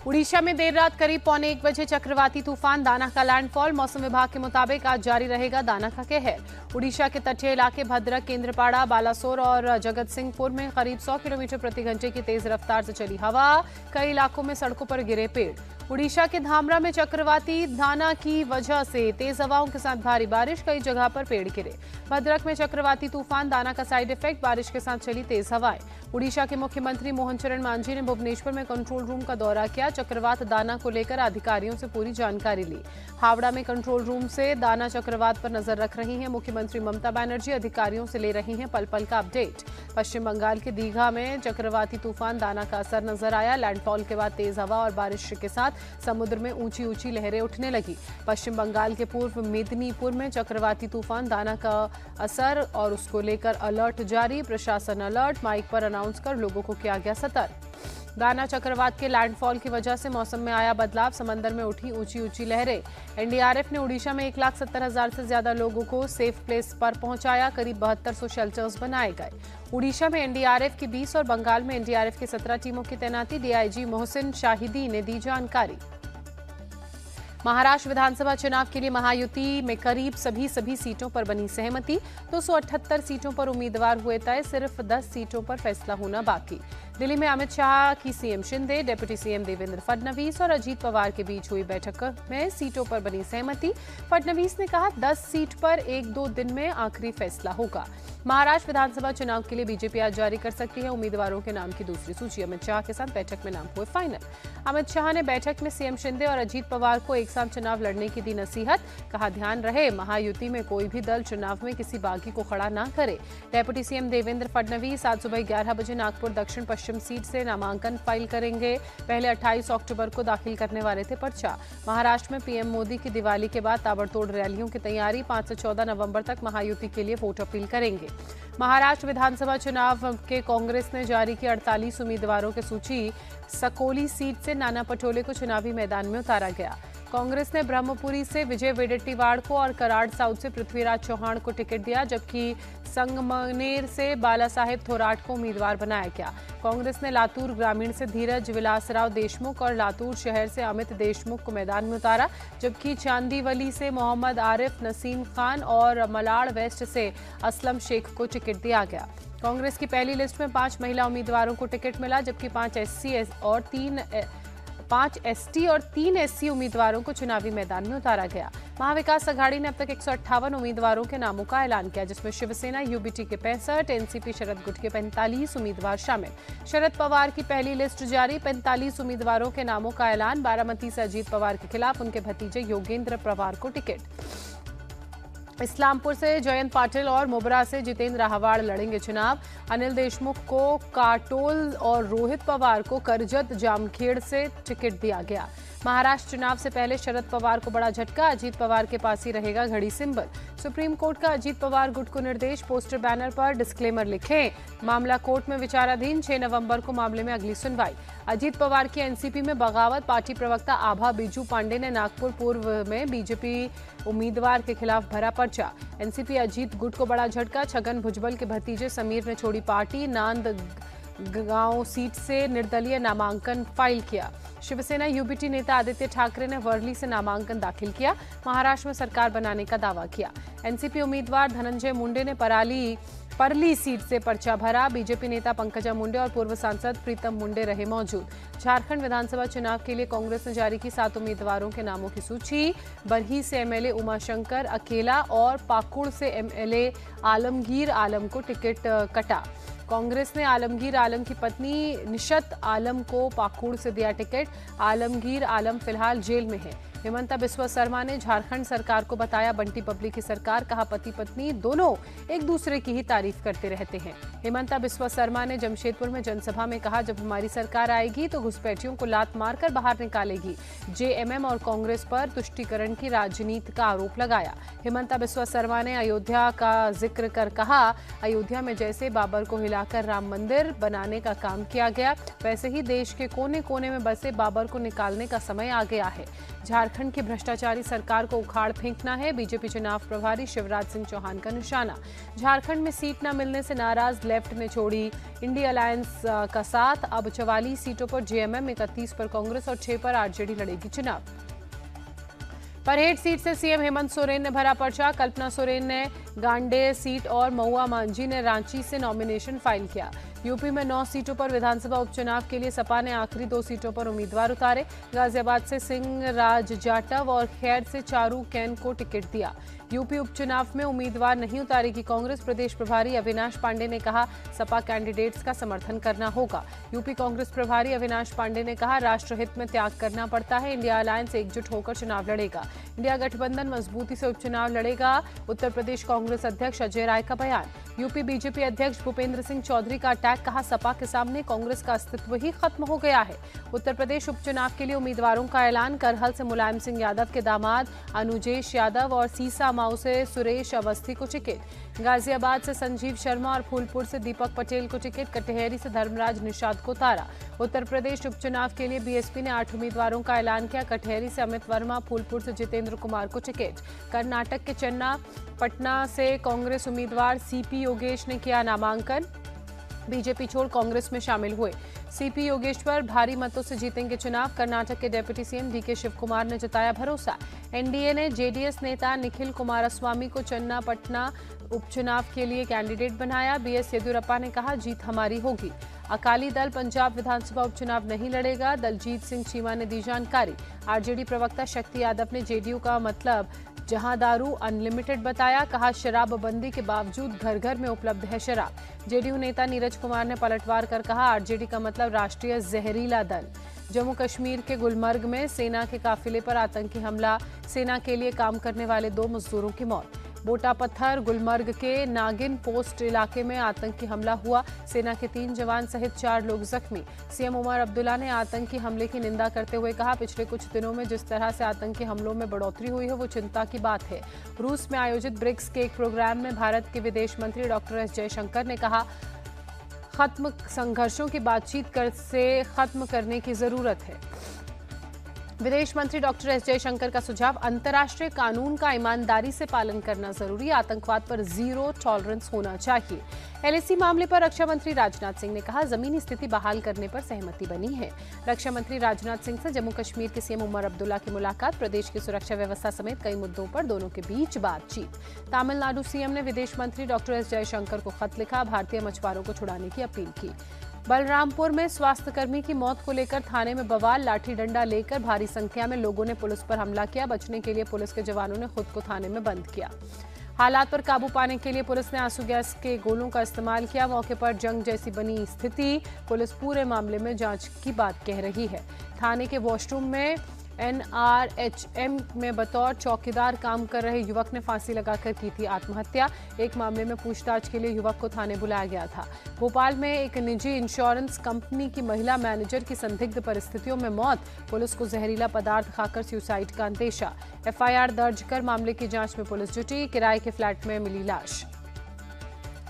उड़ीसा में देर रात करीब 1:15 चक्रवाती तूफान दाना का लैंडफॉल। मौसम विभाग के मुताबिक आज जारी रहेगा दाना का कहर। उड़ीसा के तटीय इलाके भद्रक, केंद्रपाड़ा, बालासोर और जगत सिंहपुर में करीब 100 किलोमीटर प्रति घंटे की तेज रफ्तार से चली हवा। कई इलाकों में सड़कों पर गिरे पेड़। उड़ीसा के धामरा में चक्रवाती दाना की वजह से तेज हवाओं के साथ भारी बारिश, कई जगह पर पेड़ गिरे। भद्रक में चक्रवाती तूफान दाना का साइड इफेक्ट, बारिश के साथ चली तेज हवाएं। उड़ीसा के मुख्यमंत्री मोहन चरण मांझी ने भुवनेश्वर में कंट्रोल रूम का दौरा किया। चक्रवात दाना को लेकर अधिकारियों से पूरी जानकारी ली। हावड़ा में कंट्रोल रूम से दाना चक्रवात पर नजर रख रही हैं मुख्यमंत्री ममता बनर्जी। अधिकारियों से ले रही हैं पल पल का अपडेट। पश्चिम बंगाल के दीघा में चक्रवाती तूफान दाना का असर नजर आया। लैंडफॉल के बाद तेज हवा और बारिश के साथ समुद्र में ऊंची ऊंची लहरें उठने लगी। पश्चिम बंगाल के पूर्व मेदिनीपुर में चक्रवाती तूफान दाना का असर और उसको लेकर अलर्ट जारी। प्रशासन अलर्ट, माइक पर अनाउंस कर लोगों को किया गया सतर्क। दाना चक्रवात के लैंडफॉल की वजह से मौसम में आया बदलाव, समंदर में उठी ऊंची ऊंची लहरें। एनडीआरएफ ने उड़ीसा में 1,70,000 से ज्यादा लोगों को सेफ प्लेस पर पहुंचाया। करीब 7200 शेल्टर्स बनाए गए। उड़ीसा में एनडीआरएफ की 20 और बंगाल में एनडीआरएफ की 17 टीमों की तैनाती। डीआईजी मोहसिन शाहिदी ने दी जानकारी। महाराष्ट्र विधानसभा चुनाव के लिए महायुति में करीब सभी सीटों पर बनी सहमति। 278 सीटों पर उम्मीदवार हुए तय, सिर्फ 10 सीटों पर फैसला होना बाकी। दिल्ली में अमित शाह की CM Shinde, deputy CM Devendra Fadnavis और अजीत पवार के बीच हुई बैठक में सीटों पर बनी सहमति। फडणवीस ने कहा 10 सीट पर 1-2 दिन में आखिरी फैसला होगा। महाराष्ट्र विधानसभा चुनाव के लिए बीजेपी आज जारी कर सकती है उम्मीदवारों के नाम की दूसरी सूची। अमित शाह के साथ बैठक में नाम हुए फाइनल। अमित शाह ने बैठक में सीएम शिंदे और अजीत पवार को एक साथ चुनाव लड़ने की दी नसीहत। कहा ध्यान रहे महायुति में कोई भी दल चुनाव में किसी बागी को खड़ा न करे। डिप्टी सीएम देवेंद्र फडणवीस आज सुबह 11 बजे नागपुर दक्षिण पश्चिम सीट से नामांकन फाइल करेंगे। पहले 28 अक्टूबर को दाखिल करने वाले थे पर्चा। महाराष्ट्र में पीएम मोदी की दिवाली के बाद ताबड़तोड़ रैलियों की तैयारी। 5 से 14 नवंबर तक महायुति के लिए वोट अपील करेंगे। महाराष्ट्र विधानसभा चुनाव के कांग्रेस ने जारी की 48 उम्मीदवारों की सूची। सकोली सीट से नाना पटोले को चुनावी मैदान में उतारा गया। कांग्रेस ने ब्रह्मपुरी से विजय वेडेट्टीवाड़ को और कराड़ साउथ से पृथ्वीराज चौहान को टिकट दिया, जबकि संगमनेर से बाला साहेब थोराट को उम्मीदवार बनाया गया। कांग्रेस ने लातूर ग्रामीण से धीरज विलासराव देशमुख और लातूर शहर से अमित देशमुख को मैदान में उतारा, जबकि चांदीवली से मोहम्मद आरिफ, नसीम खान और मलाड़ वेस्ट से असलम शेख को टिकट दिया गया। कांग्रेस की पहली लिस्ट में 5 महिला उम्मीदवारों को टिकट मिला, जबकि 5 एसटी और 3 एससी उम्मीदवारों को चुनावी मैदान में उतारा गया। महाविकास अघाड़ी ने अब तक 158 उम्मीदवारों के नामों का ऐलान किया, जिसमें शिवसेना यूबीटी के 65, एनसीपी शरद गुट के 45 उम्मीदवार शामिल। शरद पवार की पहली लिस्ट जारी, 45 उम्मीदवारों के नामों का ऐलान। बारामती से अजीत पवार के खिलाफ उनके भतीजे योगेंद्र पवार को टिकट। इस्लामपुर से जयंत पाटिल और मोबरा से जितेंद्र राहवाड़ लड़ेंगे चुनाव। अनिल देशमुख को काटोल और रोहित पवार को करजत जामखेड़ से टिकट दिया गया। महाराष्ट्र चुनाव से पहले शरद पवार को बड़ा झटका, अजीत पवार के पास ही रहेगा घड़ी सिंबल। सुप्रीम कोर्ट का अजीत पवार गुट को निर्देश, पोस्टर बैनर पर डिस्क्लेमर लिखें। मामला कोर्ट में विचाराधीन, 6 नवंबर को मामले में अगली सुनवाई। अजीत पवार की एनसीपी में बगावत, पार्टी प्रवक्ता आभा बिजू पांडे ने नागपुर पूर्व में बीजेपी उम्मीदवार के खिलाफ भरा पर्चा। एनसीपी अजीत गुट को बड़ा झटका, छगन भुजबल के भतीजे समीर ने छोड़ी पार्टी। नांद गांव सीट से निर्दलीय नामांकन फाइल किया। शिवसेना यूबीटी नेता आदित्य ठाकरे ने वर्ली से नामांकन दाखिल किया। महाराष्ट्र में सरकार बनाने का दावा किया। एनसीपी उम्मीदवार धनंजय मुंडे ने परली सीट से पर्चा भरा। बीजेपी नेता पंकजा मुंडे और पूर्व सांसद प्रीतम मुंडे रहे मौजूद। झारखंड विधानसभा चुनाव के लिए कांग्रेस ने जारी की 7 उम्मीदवारों के नामों की सूची। बरही से एमएलए उमाशंकर अकेला और पाकुड़ से एमएलए आलमगीर आलम को टिकट कटा। कांग्रेस ने आलमगीर आलम की पत्नी निशत आलम को पाकुड़ से दिया टिकट। आलमगीर आलम फिलहाल जेल में है। हेमंता बिस्वा शर्मा ने झारखंड सरकार को बताया बंटी पब्लिक की सरकार, कहा पति पत्नी दोनों एक दूसरे की ही तारीफ करते रहते हैं। हेमंता बिस्वा शर्मा ने जमशेदपुर में जनसभा में कहा जब हमारी सरकार आएगी तो घुसपैठियों को लात मारकर बाहर निकालेगी। जेएमएम और कांग्रेस पर तुष्टीकरण की राजनीति का आरोप लगाया। हेमंता बिस्वा शर्मा ने अयोध्या का जिक्र कर कहा अयोध्या में जैसे बाबर को हिलाकर राम मंदिर बनाने का काम किया गया, वैसे ही देश के कोने कोने में बसे बाबर को निकालने का समय आ गया है। झारखंड झारखंड की भ्रष्टाचारी सरकार को उखाड़ फेंकना है, बीजेपी चुनाव प्रभारी शिवराज सिंह चौहान का निशाना। झारखंड में सीट न मिलने से नाराज लेफ्ट ने छोड़ी इंडिया अलायंस का साथ। अब 44 सीटों पर जेएमएम, 31 पर कांग्रेस और 6 पर आरजेडी लड़ेगी चुनाव। परहेट सीट से सीएम हेमंत सोरेन ने भरा पर्चा। कल्पना सोरेन ने गांडेय सीट और महुआ मांझी ने रांची से नॉमिनेशन फाइल किया। यूपी में 9 सीटों पर विधानसभा उपचुनाव के लिए सपा ने आखिरी 2 सीटों पर उम्मीदवार उतारे। गाजियाबाद से सिंह राज जाटव और खैर से चारू कैन को टिकट दिया। यूपी उपचुनाव में उम्मीदवार नहीं उतारेगी कांग्रेस। प्रदेश प्रभारी अविनाश पांडे ने कहा, सपा कैंडिडेट्स का समर्थन करना होगा। यूपी कांग्रेस प्रभारी अविनाश पांडे ने कहा, राष्ट्रहित में त्याग करना पड़ता है। इंडिया अलायंस एकजुट होकर चुनाव लड़ेगा। इंडिया गठबंधन मजबूती से उपचुनाव लड़ेगा। उत्तर प्रदेश कांग्रेस अध्यक्ष अजय राय का बयान। यूपी बीजेपी अध्यक्ष भूपेंद्र सिंह चौधरी का अटैक। कहा, सपा के सामने कांग्रेस का अस्तित्व ही खत्म हो गया है। उत्तर प्रदेश उपचुनाव के लिए उम्मीदवारों का ऐलान। करहल से मुलायम सिंह यादव के दामाद अनुजेश यादव और सीसा माऊ से सुरेश अवस्थी को टिकट। गाजियाबाद से संजीव शर्मा और फूलपुर से दीपक पटेल को टिकट। कटहरी से धर्मराज निषाद को तारा। उत्तर प्रदेश उपचुनाव के लिए बीएसपी ने 8 उम्मीदवारों का ऐलान किया। कटहरी से अमित वर्मा, फूलपुर से जितेंद्र कुमार को टिकट। कर्नाटक के चन्ना पटना से कांग्रेस उम्मीदवार सीपी योगेश ने किया नामांकन। बीजेपी छोड़ कांग्रेस में शामिल हुए। सीपी योगेश्वर भारी मतों से जीतेंगे चुनाव। कर्नाटक के deputy CM DK Shivakumar ने जताया भरोसा। एनडीए ने जेडीएस नेता निखिल कुमारस्वामी को चन्नापटना उपचुनाव के लिए कैंडिडेट बनाया। बीएस येदियुरप्पा ने कहा, जीत हमारी होगी। अकाली दल पंजाब विधानसभा उपचुनाव नहीं लड़ेगा। दलजीत सिंह चीमा ने दी जानकारी। आरजेडी प्रवक्ता शक्ति यादव ने जेडीयू का मतलब जहां दारू अनलिमिटेड बताया। कहा, शराबबंदी के बावजूद घर घर में उपलब्ध है शराब। जेडीयू नेता नीरज कुमार ने पलटवार कर कहा, आरजेडी का मतलब राष्ट्रीय जहरीला दल। जम्मू कश्मीर के गुलमर्ग में सेना के काफिले पर आतंकी हमला। सेना के लिए काम करने वाले 2 मजदूरों की मौत। बोटा पत्थर गुलमर्ग के नागिन पोस्ट इलाके में आतंकी हमला हुआ। सेना के 3 जवान सहित 4 लोग जख्मी। सीएम उमर अब्दुल्ला ने आतंकी हमले की निंदा करते हुए कहा, पिछले कुछ दिनों में जिस तरह से आतंकी हमलों में बढ़ोतरी हुई है वो चिंता की बात है। रूस में आयोजित ब्रिक्स के एक प्रोग्राम में भारत के विदेश मंत्री डॉक्टर एस जयशंकर ने कहा, खत्म संघर्षों की बातचीत से खत्म करने की जरूरत है। विदेश मंत्री डॉक्टर एस जयशंकर का सुझाव, अंतर्राष्ट्रीय कानून का ईमानदारी से पालन करना जरूरी। आतंकवाद पर 0 टॉलरेंस होना चाहिए। एलएसी मामले पर रक्षा मंत्री राजनाथ सिंह ने कहा, जमीनी स्थिति बहाल करने पर सहमति बनी है। रक्षा मंत्री राजनाथ सिंह से जम्मू कश्मीर के सीएम उमर अब्दुल्ला की मुलाकात। प्रदेश की सुरक्षा व्यवस्था समेत कई मुद्दों पर दोनों के बीच बातचीत। तमिलनाडु सीएम ने विदेश मंत्री डॉक्टर एस जयशंकर को खत लिखा, भारतीय मछुआरों को छुड़ाने की अपील की। बलरामपुर में स्वास्थ्यकर्मी की मौत को लेकर थाने में बवाल। लाठी डंडा लेकर भारी संख्या में लोगों ने पुलिस पर हमला किया। बचने के लिए पुलिस के जवानों ने खुद को थाने में बंद किया। हालात पर काबू पाने के लिए पुलिस ने आंसू गैस के गोलों का इस्तेमाल किया। मौके पर जंग जैसी बनी स्थिति। पुलिस पूरे मामले में जांच की बात कह रही है। थाने के वॉशरूम में एनआरएचएम में बतौर चौकीदार काम कर रहे युवक ने फांसी लगाकर की थी आत्महत्या। एक मामले में पूछताछ के लिए युवक को थाने बुलाया गया था। भोपाल में एक निजी इंश्योरेंस कंपनी की महिला मैनेजर की संदिग्ध परिस्थितियों में मौत। पुलिस को जहरीला पदार्थ खाकर सुसाइड का अंदेशा। एफआईआर दर्ज कर मामले की जांच में पुलिस जुटी। किराए के फ्लैट में मिली लाश।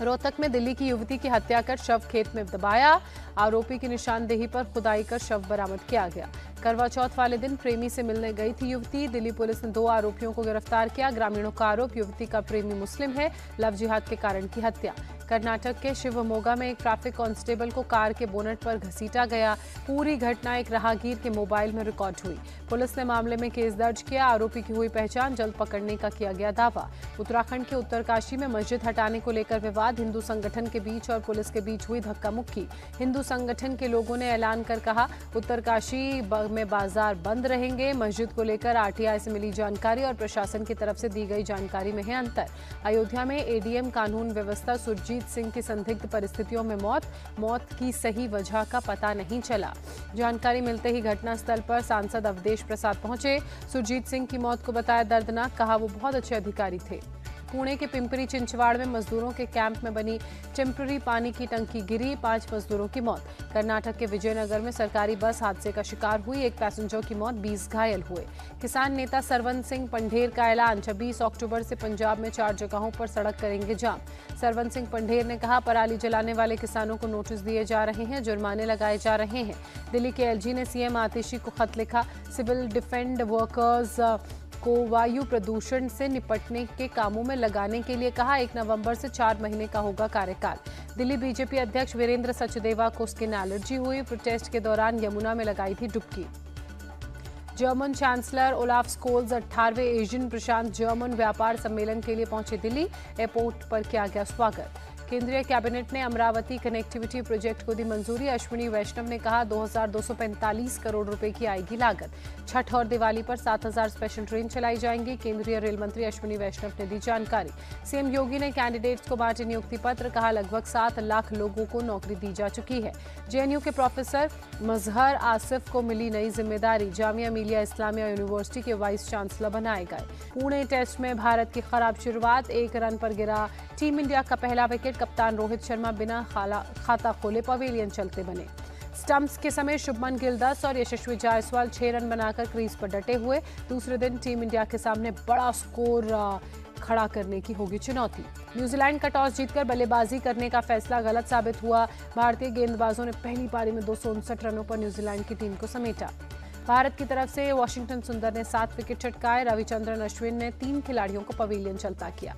रोहतक में दिल्ली की युवती की हत्या कर शव खेत में दबाया। आरोपी की निशानदेही पर खुदाई कर शव बरामद किया गया। करवा चौथ वाले दिन प्रेमी से मिलने गई थी युवती। दिल्ली पुलिस ने 2 आरोपियों को गिरफ्तार किया। ग्रामीणों का आरोप, युवती का प्रेमी मुस्लिम है। लव जिहाद के कारण की हत्या। कर्नाटक के शिवमोगा में एक ट्रैफिक कांस्टेबल को कार के बोनट पर घसीटा गया। पूरी घटना एक राहगीर के मोबाइल में रिकॉर्ड हुई। पुलिस ने मामले में केस दर्ज किया। आरोपी की हुई पहचान, जल्द पकड़ने का किया गया दावा। उत्तराखंड के उत्तरकाशी में मस्जिद हटाने को लेकर विवाद। हिंदू संगठन के बीच और पुलिस के बीच हुई धक्का मुक्की। हिंदू संगठन के लोगों ने ऐलान कर कहा, उत्तरकाशी में बाजार बंद रहेंगे। मस्जिद को लेकर आरटीआई से मिली जानकारी और प्रशासन की तरफ से दी गई जानकारी में है अंतर। अयोध्या में एडीएम कानून व्यवस्था सुरजीत सिंह की संदिग्ध परिस्थितियों में मौत की सही वजह का पता नहीं चला। जानकारी मिलते ही घटनास्थल पर सांसद अवधेश प्रसाद पहुंचे। सुरजीत सिंह की मौत को बताया दर्दनाक। कहा, वो बहुत अच्छे अधिकारी थे। पुणे के पिंपरी चिंचवाड़ में मजदूरों के कैंप में बनी टेम्पररी पानी की टंकी गिरी, 5 मजदूरों की मौत। कर्नाटक के विजयनगर में सरकारी बस हादसे का शिकार हुई, 1 पैसेंजर की मौत, 20 घायल हुए। किसान नेता सरवन सिंह पंढेर का ऐलान, 26 अक्टूबर से पंजाब में 4 जगहों पर सड़क करेंगे जाम। सरवन सिंह पंढेर ने कहा, पराली जलाने वाले किसानों को नोटिस दिए जा रहे हैं, जुर्माने लगाए जा रहे हैं। दिल्ली के एलजी ने सीएम आतिशी को खत लिखा, सिविल डिफेंस वर्कर्स को वायु प्रदूषण से निपटने के कामों में लगाने के लिए कहा। 1 नवंबर से 4 महीने का होगा कार्यकाल। दिल्ली बीजेपी अध्यक्ष वीरेंद्र सचदेवा को स्किन एलर्जी हुई, प्रोटेस्ट के दौरान यमुना में लगाई थी डुबकी। जर्मन चांसलर ओलाफ स्कोल्स 18वें एशियन प्रशांत जर्मन व्यापार सम्मेलन के लिए पहुंचे दिल्ली, एयरपोर्ट पर किया गया स्वागत। केंद्रीय कैबिनेट ने अमरावती कनेक्टिविटी प्रोजेक्ट को दी मंजूरी, अश्विनी वैष्णव ने कहा 2245 करोड़ रुपए की आएगी लागत। छठ और दिवाली पर 7000 स्पेशल ट्रेन चलाई जाएंगी, केंद्रीय रेल मंत्री अश्विनी वैष्णव ने दी जानकारी। सीएम योगी ने कैंडिडेट्स को बांटे नियुक्ति पत्र, कहा लगभग 7 लाख लोगों को नौकरी दी जा चुकी है। जेएनयू के प्रोफेसर मजहर आसिफ को मिली नई जिम्मेदारी, जामिया मिलिया इस्लामिया यूनिवर्सिटी के वाइस चांसलर बनाए गए। पुणे टेस्ट में भारत की खराब शुरुआत, 1 रन पर गिरा टीम इंडिया का पहला विकेट, कप्तान रोहित शर्मा बिना खाता खोले पवेलियन चलते बने। स्टंप्स के समय शुभमन गिल 10 और यशस्वी जायसवाल 6 रन बनाकर क्रीज पर डटे हुए। दूसरे दिन टीम इंडिया के सामने बड़ा स्कोर खड़ा करने की होगी चुनौती। न्यूजीलैंड का टॉस जीतकर बल्लेबाजी करने का फैसला गलत साबित हुआ, भारतीय गेंदबाजों ने पहली पारी में 259 रनों पर न्यूजीलैंड की टीम को समेटा। भारत की तरफ से वाशिंगटन सुंदर ने 7 विकेट चटकाए, रविचंद्रन अश्विन ने 3 खिलाड़ियों को पवेलियन चलता किया।